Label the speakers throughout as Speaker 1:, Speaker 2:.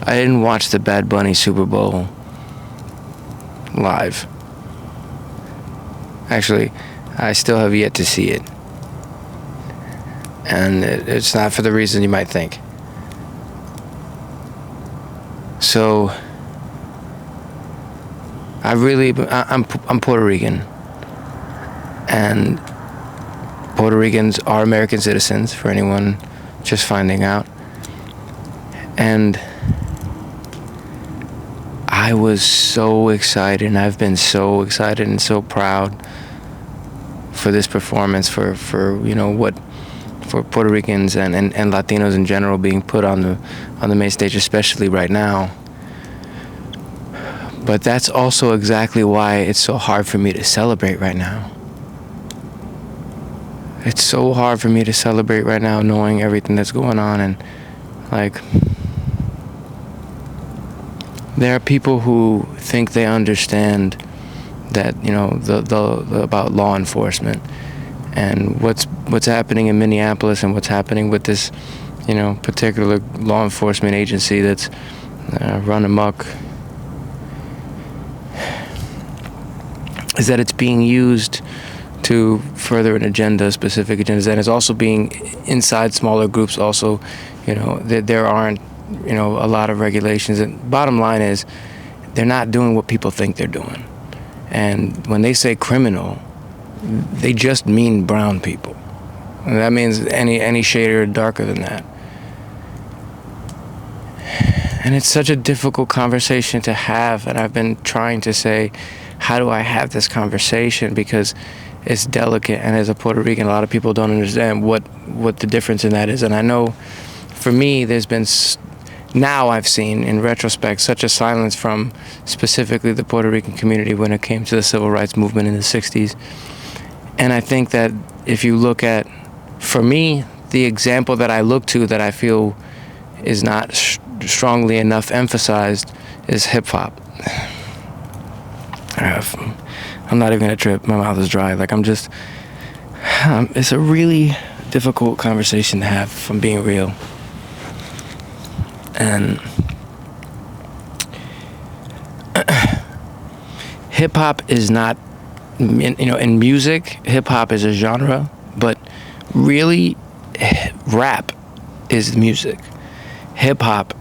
Speaker 1: I didn't watch the Bad Bunny Super Bowl live. Actually, I still have yet to see it. And it's not for the reason you might think. So, I'm Puerto Rican. And Puerto Ricans are American citizens, for anyone just finding out. And I was so excited, and I've been so excited and so proud for this performance, for Puerto Ricans and Latinos in general being put on the main stage, especially right now. But that's also exactly why it's so hard for me to celebrate right now. It's so hard for me to celebrate right now, knowing everything that's going on, and like, there are people who think they understand that, the about law enforcement and what's happening in Minneapolis and what's happening with this, particular law enforcement agency that's run amok, is that it's being used to further an agenda, specific agendas, and it's also being inside smaller groups also, there aren't, a lot of regulations. And bottom line is, they're not doing what people think they're doing. And when they say criminal, they just mean brown people. And that means any shade or darker than that. And it's such a difficult conversation to have, and I've been trying to say, how do I have this conversation? Because it's delicate, and as a Puerto Rican, a lot of people don't understand what the difference in that is. And I know, for me, there's been, now I've seen, in retrospect, such a silence from specifically the Puerto Rican community when it came to the civil rights movement in the 60s. And I think that if you look at, for me, the example that I look to that I feel is not strongly enough emphasized is hip-hop. I'm not even gonna trip. My mouth is dry. Like, it's a really difficult conversation to have, if I'm being real. And hip-hop is not, in music, hip-hop is a genre, but really, rap is music. Hip-hop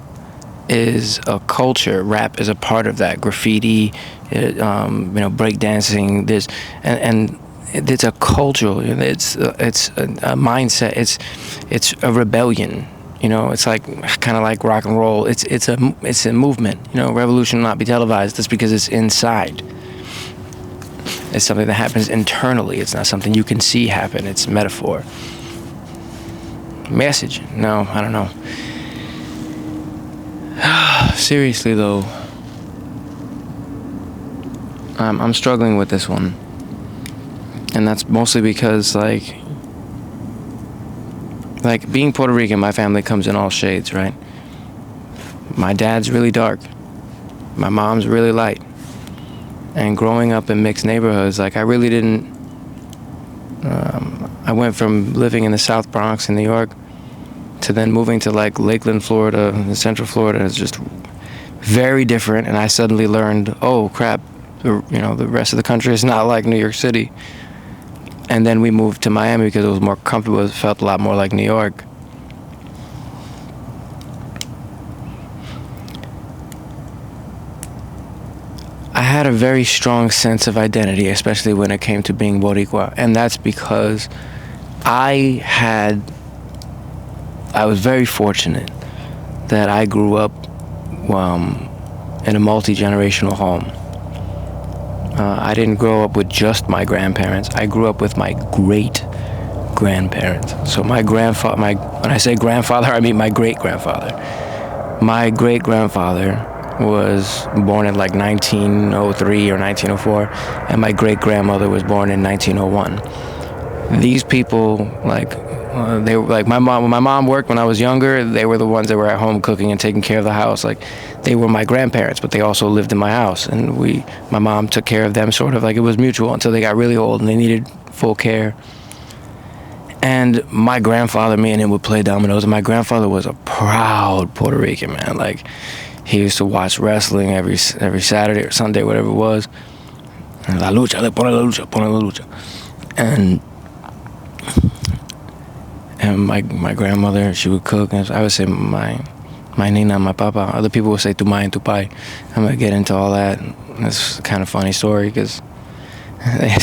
Speaker 1: is a culture. Rap is a part of that. Graffiti, breakdancing. And it's a cultural. It's a mindset. It's a rebellion. It's like kind of like rock and roll. It's a movement. Revolution will not be televised. That's because it's inside. It's something that happens internally. It's not something you can see happen. It's metaphor. Message? No, I don't know. Seriously though, I'm struggling with this one, and that's mostly because like being Puerto Rican, my family comes in all shades, right? My dad's really dark, my mom's really light, and growing up in mixed neighborhoods, like I really didn't. I went from living in the South Bronx in New York to then moving to like Lakeland, Florida, and Central Florida. Is just very different, and I suddenly learned, oh crap, the rest of the country is not like New York City. And then we moved to Miami because it was more comfortable. It felt a lot more like New York. I had a very strong sense of identity, especially when it came to being Boricua, and that's because I was very fortunate that I grew up in a multi-generational home. I didn't grow up with just my grandparents. I grew up with my great-grandparents. So my grandfather, when I say grandfather, I mean my great-grandfather. My great-grandfather was born in like 1903 or 1904, and my great-grandmother was born in 1901. These people, they were like my mom. When my mom worked when I was younger, they were the ones that were at home cooking and taking care of the house. Like, they were my grandparents, but they also lived in my house, and my mom took care of them, sort of like it was mutual, until they got really old and they needed full care. And my grandfather, me and him would play dominoes, and my grandfather was a proud Puerto Rican man. Like, he used to watch wrestling every Saturday or Sunday, whatever it was. And la lucha, pone la lucha, pone la lucha. And my grandmother, she would cook, and I would say my nina, my papa. Other people would say tu ma and tu pai. I'm gonna get into all that. It's kind of funny story because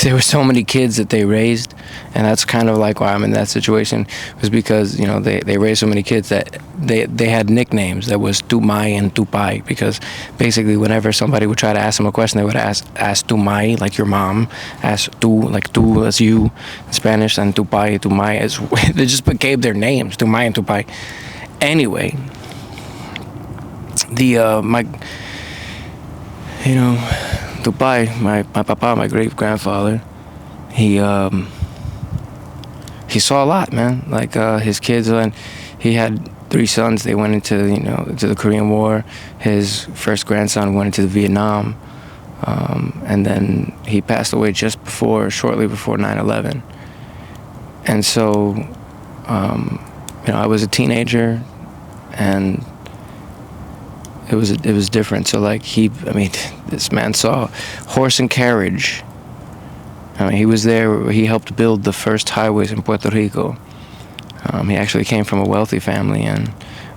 Speaker 1: there were so many kids that they raised, and that's kind of like why I'm in that situation, was because, you know, they raised so many kids that they had nicknames that was tu mai and tu pai, because basically whenever somebody would try to ask them a question, they would ask tu mai, like your mom, ask tu, like tu as you in Spanish, and tu pai, tu mai as they just became their names, tu mai and tu pai. Anyway, Tupai, my papa, my great grandfather, he saw a lot, man. Like, his kids, and he had 3 sons. They went into the Korean War. His first grandson went into Vietnam, and then he passed away shortly before 9/11. And so, I was a teenager, and it was different. So like this man saw horse and carriage. He was there. He helped build the first highways in Puerto Rico. He actually came from a wealthy family, and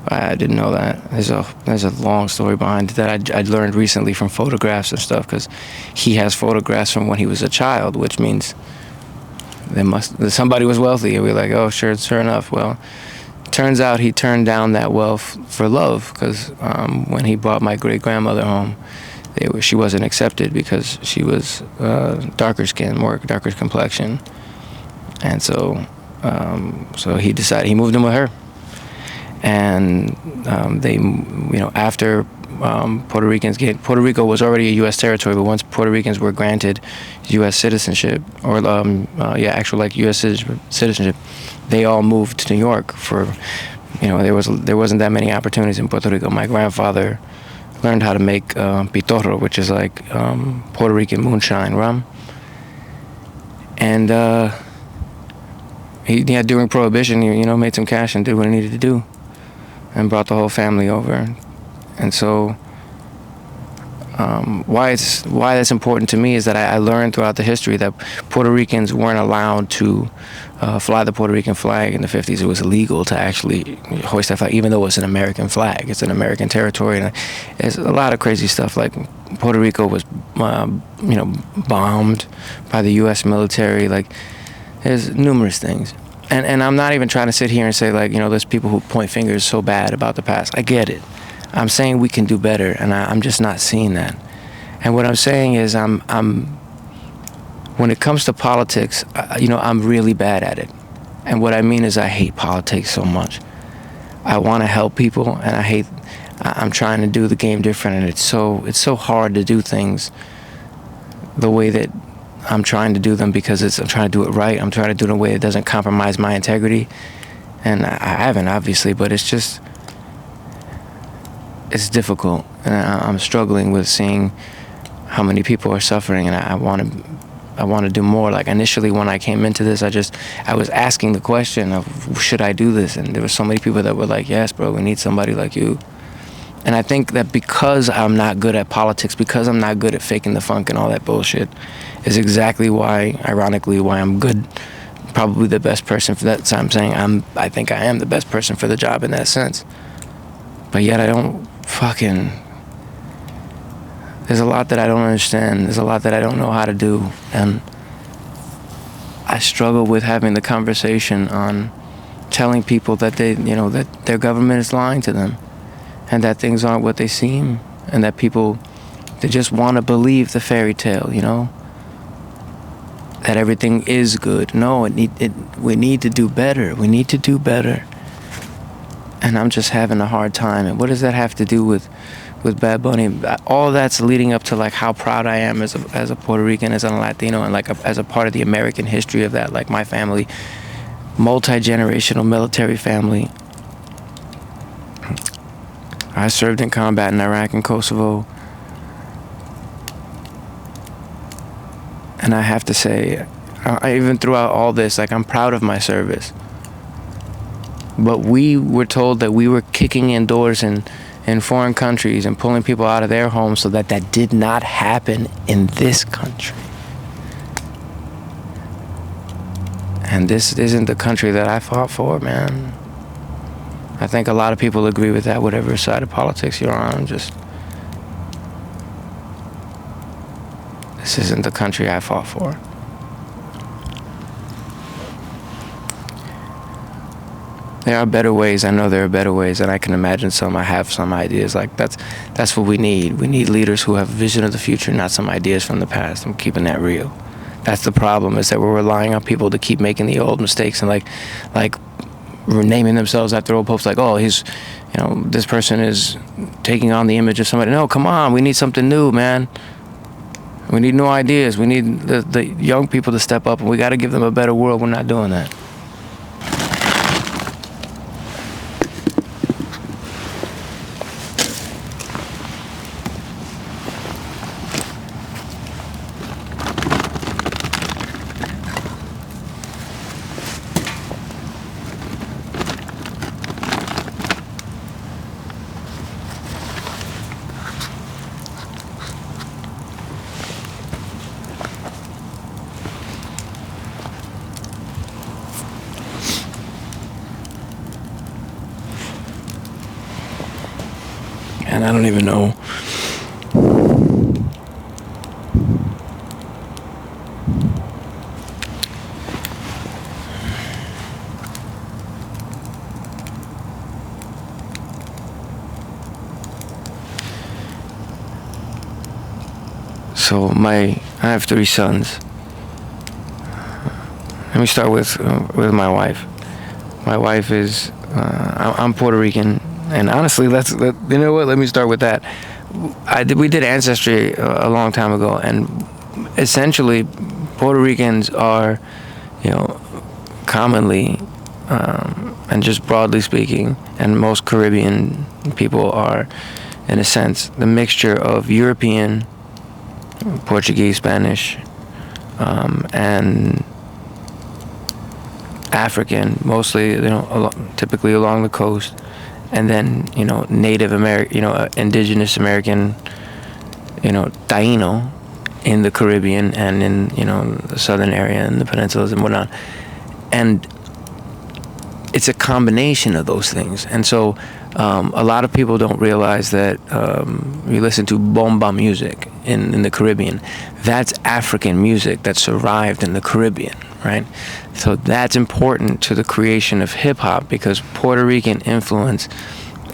Speaker 1: I didn't know that. There's a long story behind it that I learned recently from photographs and stuff, because he has photographs from when he was a child, which means somebody was wealthy. And we're like, oh, sure enough. Well, turns out he turned down that wealth for love, because when he brought my great grandmother home, she wasn't accepted because she was darker skin, more darker complexion, and so he decided he moved in with her, and after Puerto Rico was already a U.S. territory, but once Puerto Ricans were granted U.S. citizenship, or actual like U.S. citizenship, they all moved to New York for, there wasn't that many opportunities in Puerto Rico. My grandfather learned how to make pitorro, which is like Puerto Rican moonshine rum, and during Prohibition, he made some cash and did what he needed to do, and brought the whole family over. And so why that's important to me is that I learned throughout the history that Puerto Ricans weren't allowed to fly the Puerto Rican flag in the 50s. It was illegal to actually hoist that flag, even though it's an American flag. It's an American territory, and there's a lot of crazy stuff. Like, Puerto Rico was, bombed by the U.S. military. Like, there's numerous things. And I'm not even trying to sit here and say, like, there's people who point fingers so bad about the past. I get it. I'm saying we can do better, and I'm just not seeing that. And what I'm saying is, when it comes to politics, I'm really bad at it. And what I mean is, I hate politics so much. I want to help people, and I'm trying to do the game different, and it's so hard to do things the way that I'm trying to do them, because I'm trying to do it right. I'm trying to do it in a way that doesn't compromise my integrity. And I haven't, obviously, but it's difficult, and I'm struggling with seeing how many people are suffering, and I want to do more. Like, initially when I came into this, I was asking the question of, should I do this? And there were so many people that were like, yes, bro, we need somebody like you. And I think that because I'm not good at politics, because I'm not good at faking the funk and all that bullshit, is exactly why, ironically, why I'm good, probably the best person for that. So I'm saying I think I am the best person for the job in that sense. But yet I don't there's a lot that I don't understand. There's a lot that I don't know how to do. And I struggle with having the conversation on telling people that that their government is lying to them, and that things aren't what they seem, and that they just want to believe the fairy tale, that everything is good. No, we need to do better. We need to do better. And I'm just having a hard time. And what does that have to do with Bad Bunny? All that's leading up to, like, how proud I am as a Puerto Rican, as a Latino, and like as a part of the American history of that. Like, my family, multi-generational military family. I served in combat in Iraq and Kosovo. And I have to say, even throughout all this, like, I'm proud of my service. But we were told that we were kicking in doors in foreign countries and pulling people out of their homes so that did not happen in this country. And this isn't the country that I fought for, man. I think a lot of people agree with that, whatever side of politics you're on. This isn't the country I fought for. There are better ways. I know there are better ways, and I can imagine some. I have some ideas. Like, that's what we need. We need leaders who have a vision of the future, not some ideas from the past. I'm keeping that real. That's the problem, is that we're relying on people to keep making the old mistakes and like renaming themselves after old popes. Like, oh, this person is taking on the image of somebody. No, come on. We need something new, man. We need new ideas. We need the young people to step up, and we got to give them a better world. We're not doing that. And I don't even know. So I have 3 sons. Let me start with my wife. My wife is, I'm Puerto Rican. And honestly, you know what? Let me start with that. We did Ancestry a long time ago, and essentially, Puerto Ricans are, commonly, and just broadly speaking, and most Caribbean people are, in a sense, the mixture of European, Portuguese, Spanish, and African, mostly, typically along the coast. And then, Native American, indigenous American, Taino in the Caribbean and in, the southern area and the peninsulas and whatnot. And it's a combination of those things. And so a lot of people don't realize that you listen to bomba music in the Caribbean. That's African music that survived in the Caribbean, right? So that's important to the creation of hip hop, because Puerto Rican influence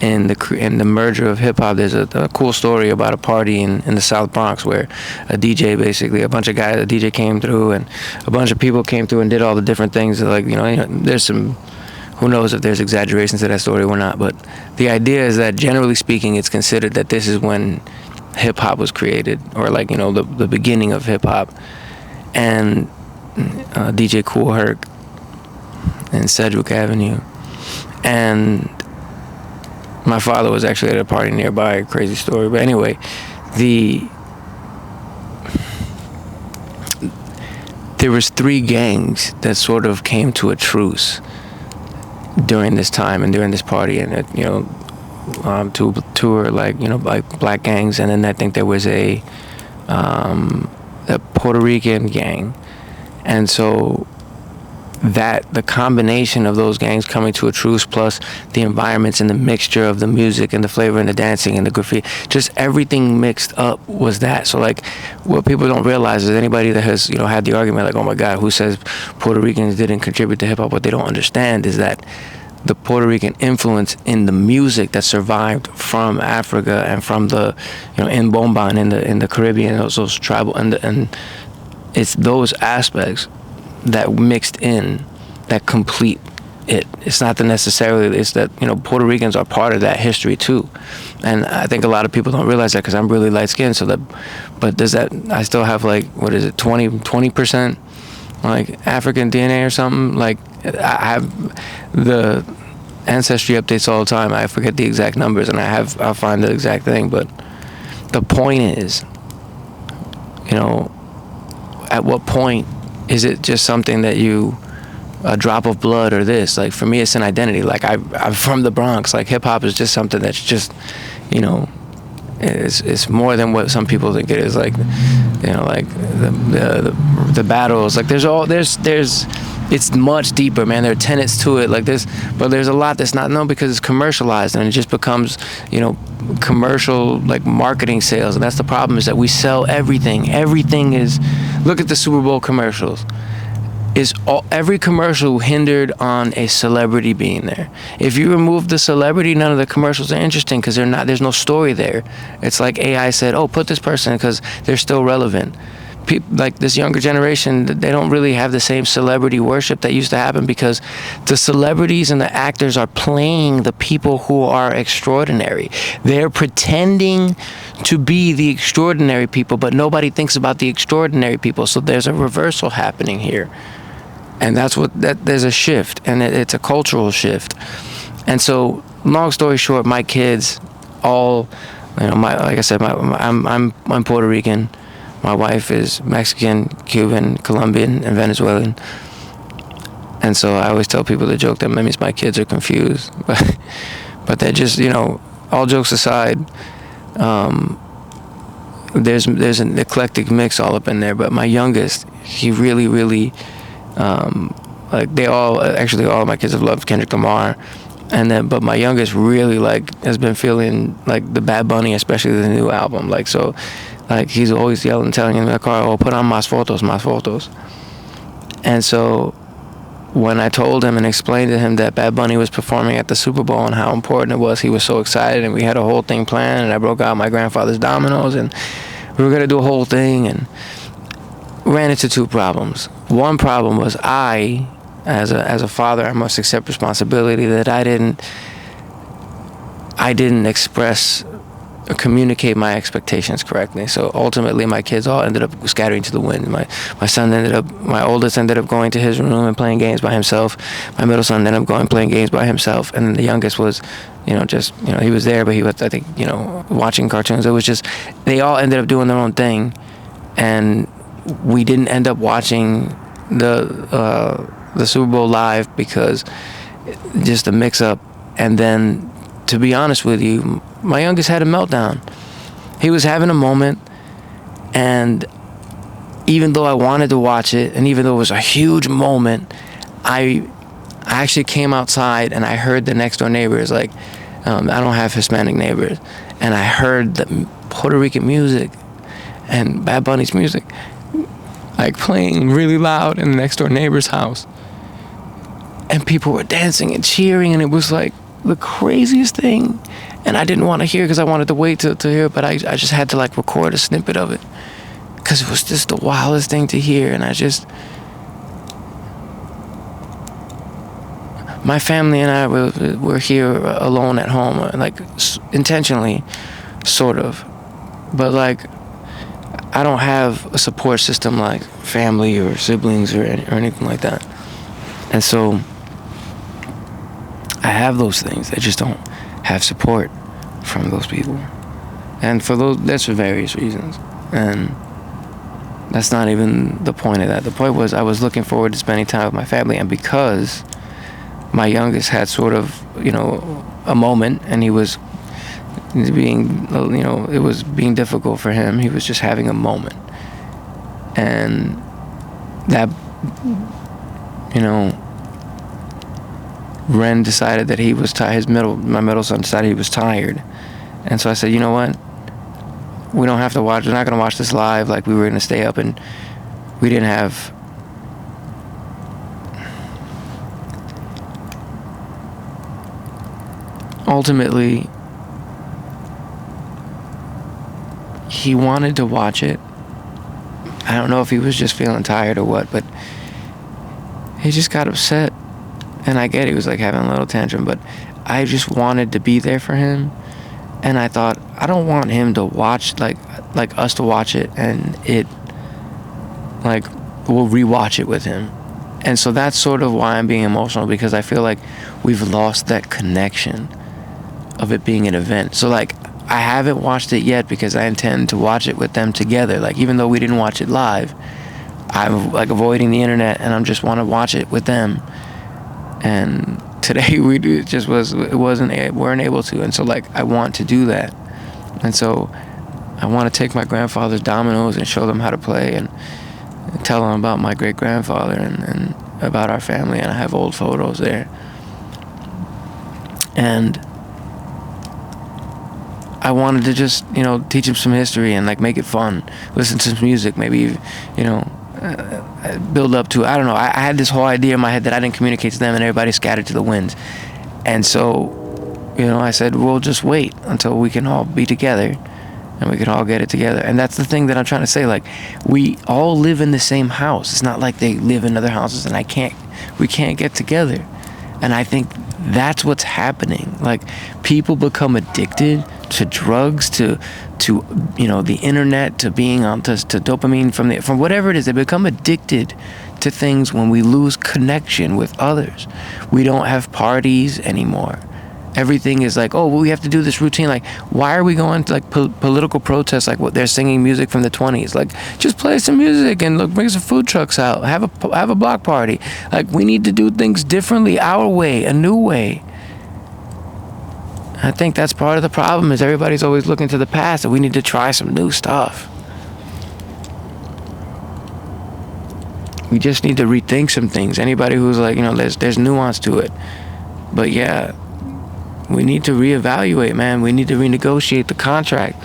Speaker 1: in the merger of hip hop. There's a cool story about a party in the South Bronx where a DJ came through, and a bunch of people came through and did all the different things. Like, there's some, who knows if there's exaggerations to that story or not, but the idea is that generally speaking, it's considered that this is when hip hop was created, or the beginning of hip hop. And DJ Kool Herc in Sedgwick Avenue, and my father was actually at a party nearby. A crazy story, but anyway, there was 3 gangs that sort of came to a truce during this time and during this party, and two were like black gangs, and then I think there was a Puerto Rican gang. And so that the combination of those gangs coming to a truce, plus the environments and the mixture of the music and the flavor and the dancing and the graffiti, just everything mixed up was that. So like, what people don't realize is anybody that has had the argument like, oh my God, who says Puerto Ricans didn't contribute to hip hop? What they don't understand is that the Puerto Rican influence in the music that survived from Africa and from the in bomba and in the Caribbean, those tribal and it's those aspects that mixed in that complete it. It's not necessarily, it's that, Puerto Ricans are part of that history too. And I think a lot of people don't realize that, because I'm really light skinned, but does that, I still have 20% like African DNA or something. Like, I have the ancestry updates all the time. I forget the exact numbers, and I'll find the exact thing. But the point is, at what point is it just something that you, a drop of blood or this? Like for me, it's an identity. Like I'm from the Bronx. Like hip hop is just something that's just, you know, it's more than what some people think it is. Like, you know, like the battles. Like there's it's much deeper, man. There are tenets to it. Like but there's a lot that's not known because it's commercialized and it just becomes, you know, commercial like marketing sales. And that's the problem, is that we sell everything. Everything is, look at the Super Bowl commercials. Every commercial hindered on a celebrity being there. If you remove the celebrity, none of the commercials are interesting because there's no story there. It's like AI said, oh, put this person because they're still relevant. People like this younger generation, they don't really have the same celebrity worship that used to happen because the celebrities and the actors are playing the people who are extraordinary. They're pretending to be the extraordinary people, but nobody thinks about the extraordinary people. So there's a reversal happening here. And there's a shift, and it's a cultural shift. And so, long story short, my kids all, you know, like I said, I'm Puerto Rican. My wife is Mexican, Cuban, Colombian, and Venezuelan. And so I always tell people the joke that means my kids are confused, but they're just, you know, all jokes aside, there's an eclectic mix all up in there. But my youngest, he really, like all of my kids have loved Kendrick Lamar, but my youngest really has been feeling like the Bad Bunny, especially the new album. Like, so, like he's always yelling, telling in the car, "Oh, put on más fotos." And so, when I told him and explained to him that Bad Bunny was performing at the Super Bowl and how important it was, he was so excited, and we had a whole thing planned. And I broke out my grandfather's dominoes, and we were gonna do a whole thing, and ran into two problems. One problem was I, as a father, I must accept responsibility that I didn't express or communicate my expectations correctly. So ultimately, my kids all ended up scattering to the wind. My oldest ended up going to his room and playing games by himself. My middle son ended up going playing games by himself, and then the youngest was, you know, just, you know, he was there, but he was, I think, you know, watching cartoons. It was just, they all ended up doing their own thing, and we didn't end up watching the Super Bowl live because just a mix-up. And then, to be honest with you, my youngest had a meltdown. He was having a moment, and even though I wanted to watch it, and even though it was a huge moment, I actually came outside and I heard the next door neighbors, like, I don't have Hispanic neighbors, and I heard the Puerto Rican music and Bad Bunny's music like playing really loud in the next door neighbor's house, and people were dancing and cheering, and it was like the craziest thing. And I didn't want to hear because I wanted to wait to hear it, but I just had to like record a snippet of it because it was just the wildest thing to hear. And my family and I were here alone at home, like intentionally, sort of, but like I don't have a support system like family or siblings or anything like that. And so I have those things. I just don't have support from those people. And that's for various reasons. And that's not even the point of that. The point was I was looking forward to spending time with my family, and because my youngest had sort of, you know, a moment, and he was being, you know, it was being difficult for him. He was just having a moment. And that, you know, Ren decided that he was tired. My middle son decided he was tired. And so I said, you know what? We're not going to watch this live. Like, we were going to stay up, and we didn't have ultimately, he wanted to watch it. I don't know if he was just feeling tired or what, but he just got upset. And I get it, he was like having a little tantrum, but I just wanted to be there for him. And I thought, I don't want him to watch, like us to watch it, and it, like, we'll rewatch it with him. And so that's sort of why I'm being emotional, because I feel like we've lost that connection of it being an event. So, like, I haven't watched it yet because I intend to watch it with them together. Like, even though we didn't watch it live, I'm like avoiding the internet, and I'm just want to watch it with them. And today we weren't able to, and so like I want to do that, and so I want to take my grandfather's dominoes and show them how to play, and tell them about my great grandfather and about our family, and I have old photos there. And I wanted to just, teach him some history and like make it fun, listen to some music, maybe, build up to, I don't know. I had this whole idea in my head that I didn't communicate to them, and everybody scattered to the winds. And so, I said, we'll just wait until we can all be together and we can all get it together. And that's the thing that I'm trying to say. Like, we all live in the same house. It's not like they live in other houses and we can't get together. And I think that's what's happening. Like, people become addicted to drugs, to the internet, to being on to dopamine from whatever it is. They become addicted to things when we lose connection with others. We don't have parties anymore. Everything is like, oh, well, we have to do this routine. Like, why are we going to like political protests? Like, what they're singing music from the 20s. Like, just play some music and look, bring some food trucks out. Have a block party. Like, we need to do things differently, our way, a new way. I think that's part of the problem, is everybody's always looking to the past, and we need to try some new stuff. We just need to rethink some things. Anybody who's like, there's nuance to it. But yeah, we need to reevaluate, man. We need to renegotiate the contract.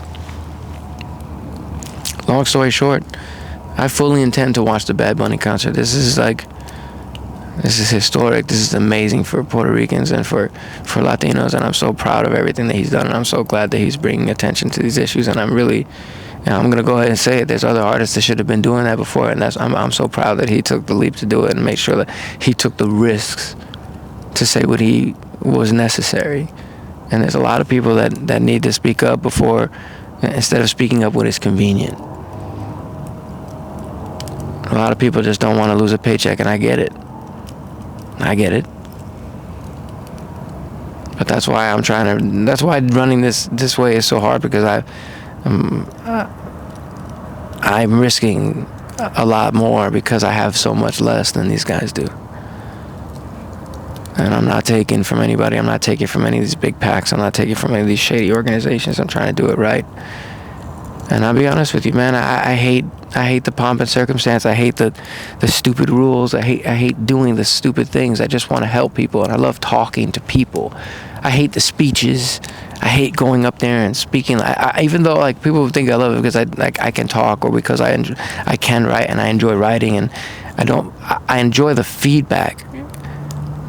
Speaker 1: Long story short, I fully intend to watch the Bad Bunny concert. This is historic. This is amazing for Puerto Ricans and for Latinos, and I'm so proud of everything that he's done, and I'm so glad that he's bringing attention to these issues. And I'm really, I'm gonna go ahead and say it. There's other artists that should have been doing that before, and I'm so proud that he took the leap to do it and make sure that he took the risks to say what he was necessary. And there's a lot of people that need to speak up before, instead of speaking up when it's convenient. A lot of people just don't want to lose a paycheck, and I get it. But that's why that's why running this way is so hard, because I'm risking a lot more because I have so much less than these guys do. And I'm not taking from anybody. I'm not taking from any of these big PACs. I'm not taking from any of these shady organizations. I'm trying to do it right. And I'll be honest with you, man. I hate the pomp and circumstance. I hate the stupid rules. I hate doing the stupid things. I just want to help people, and I love talking to people. I hate the speeches. I hate going up there and speaking. Even though like people think I love it because I can talk, or because I can write and I enjoy writing, and I enjoy the feedback.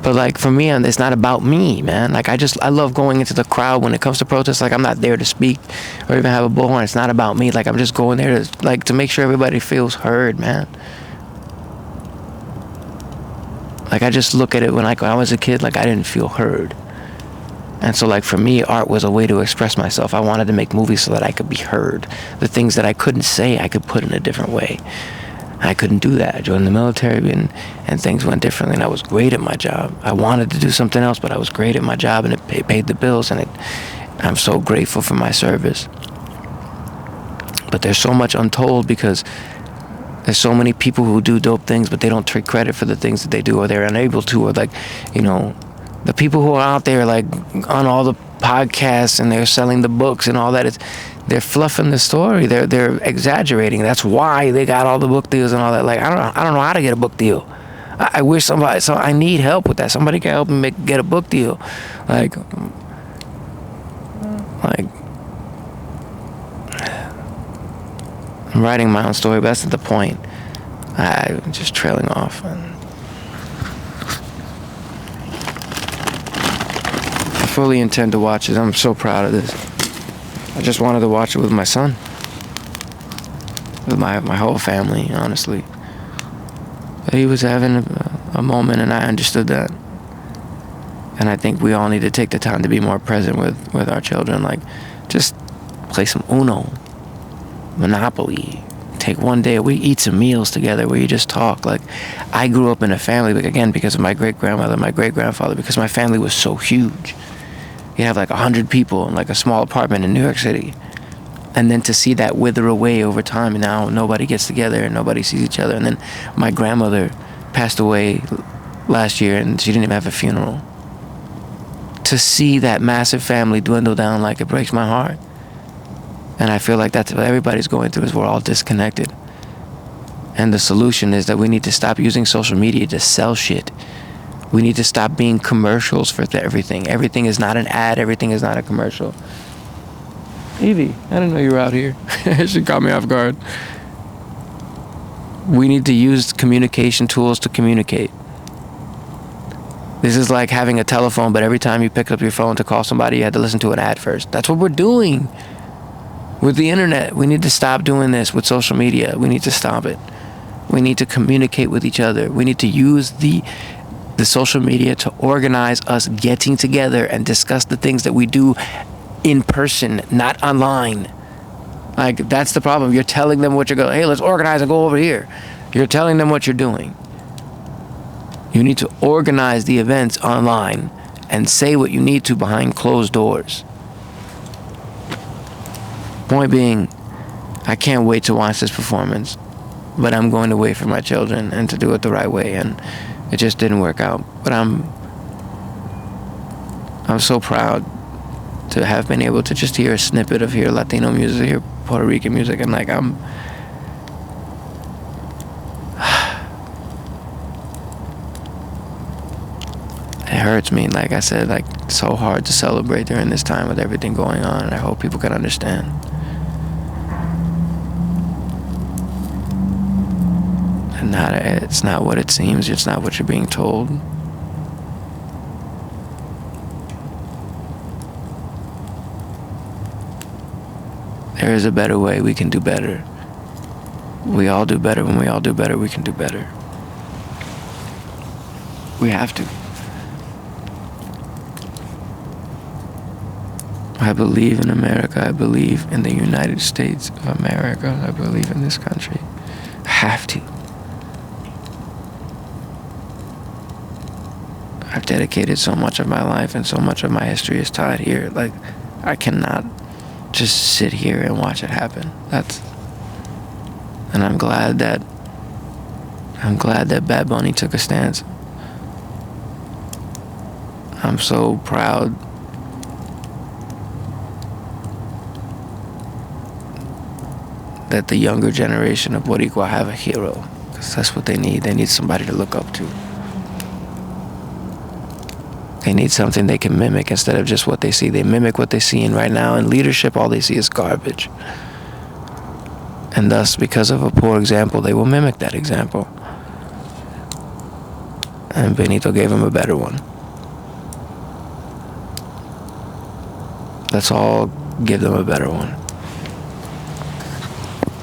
Speaker 1: But like for me, it's not about me, man. Like I love going into the crowd when it comes to protests. Like I'm not there to speak or even have a bullhorn. It's not about me. Like I'm just going there to make sure everybody feels heard, man. Like I just look at it when I was a kid, like I didn't feel heard. And so like for me, art was a way to express myself. I wanted to make movies so that I could be heard. The things that I couldn't say, I could put in a different way. I couldn't do that. I joined the military and things went differently, and I was great at my job. I wanted to do something else, but I was great at my job, and it paid the bills, and I'm so grateful for my service. But there's so much untold, because there's so many people who do dope things, but they don't take credit for the things that they do, or they're unable to, or like, the people who are out there like on all the podcasts and they're selling the books and all that, they're fluffing the story. They're exaggerating. That's why they got all the book deals and all that. Like I don't know how to get a book deal. I wish somebody. So I need help with that. Somebody can help me get a book deal. Like I'm writing my own story, but that's not the point. I'm just trailing off. I fully intend to watch it. I'm so proud of this. I just wanted to watch it with my son, with my whole family, honestly. He was having a moment, and I understood that. And I think we all need to take the time to be more present with our children. Like, just play some Uno, Monopoly. Take one day a week, eat some meals together where you just talk. Like, I grew up in a family, like, again, because of my great-grandmother, my great-grandfather, because my family was so huge. You have like 100 people in like a small apartment in New York City. And then to see that wither away over time, and now nobody gets together and nobody sees each other. And then my grandmother passed away last year and she didn't even have a funeral. To see that massive family dwindle down, like, it breaks my heart. And I feel like that's what everybody's going through, is we're all disconnected. And the solution is that we need to stop using social media to sell shit. We need to stop being commercials for everything. Everything is not an ad. Everything is not a commercial. Evie, I didn't know you were out here. She caught me off guard. We need to use communication tools to communicate. This is like having a telephone, but every time you pick up your phone to call somebody, you had to listen to an ad first. That's what we're doing with the internet. We need to stop doing this with social media. We need to stop it. We need to communicate with each other. We need to use the social media to organize us getting together and discuss the things that we do in person, not online. Like, that's the problem. You're telling them what you're going, hey, let's organize and go over here. You're telling them what you're doing. You need to organize the events online and say what you need to behind closed doors. Point being, I can't wait to watch this performance, but I'm going to wait for my children and to do it the right way, and it just didn't work out. But I'm so proud to have been able to just hear a snippet of hear Latino music, hear Puerto Rican music, and like it hurts me, like I said, like, so hard to celebrate during this time with everything going on, and I hope people can understand. And it's not what it seems, it's not what you're being told. There is a better way. We can do better. We all do better. When we all do better, we can do better. We have to. I believe in America. I believe in the United States of America. I believe in this country. I have to. I've dedicated so much of my life and so much of my history is tied here. Like, I cannot just sit here and watch it happen. And I'm glad that Bad Bunny took a stance. I'm so proud that the younger generation of Boricua have a hero, because that's what they need. They need somebody to look up to. They need something they can mimic instead of just what they see. They mimic what they see, and right now in leadership, all they see is garbage. And thus, because of a poor example, they will mimic that example. And Benito gave them a better one. Let's all give them a better one.